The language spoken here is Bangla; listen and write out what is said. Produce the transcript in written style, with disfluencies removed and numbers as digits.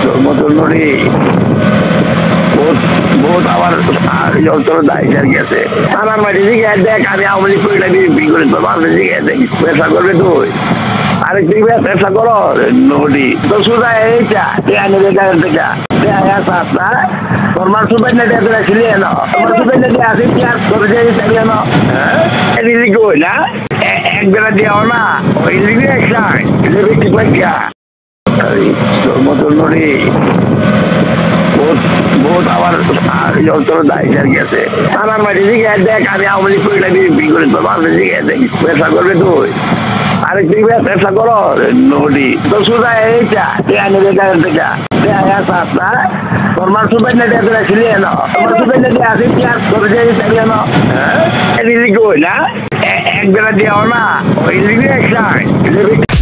তোর মতন নড়ি ভোট আমার যন্ত্র দায়িত্ব গেছে আমার মাটি দিকে দেখ আমি আওয়ামী লীগ করে বিক্রি করে তোর মানুষ দিকে দেখ ব্যবসা করবে তুই আরেক দিকে ব্যবসা করো নদী তো সুদা এইটা আনে বেকার থেকে না তোর মার সুপাই না দিয়ে ছিলি না তোমার সুপাই না দিয়ে আসি কি আর তোর যে না এদিকে কই না এক বেলা দিও না ওই লিখে একটা বিক্রি করিয়া তোর মতন নড়ি ভোট আমার যন্ত্র দায়িত্ব গেছে আমার মাটি দিকে দেখ আমি আওয়ামী লীগ করে বিক্রি করে তোর মানুষ দিকে দেখ ব্যবসা করবে তুই আরেক দিকে ব্যবসা করো নদী তো সুদা এইটা আনে বেকার থেকে না তোর মার সুপাই না দিয়ে ছিলি না তোমার সুপাই না দিয়ে আসি কি আর তোর যে না এদিকে কই না এক বেলা দিও না ওই লিখে একটা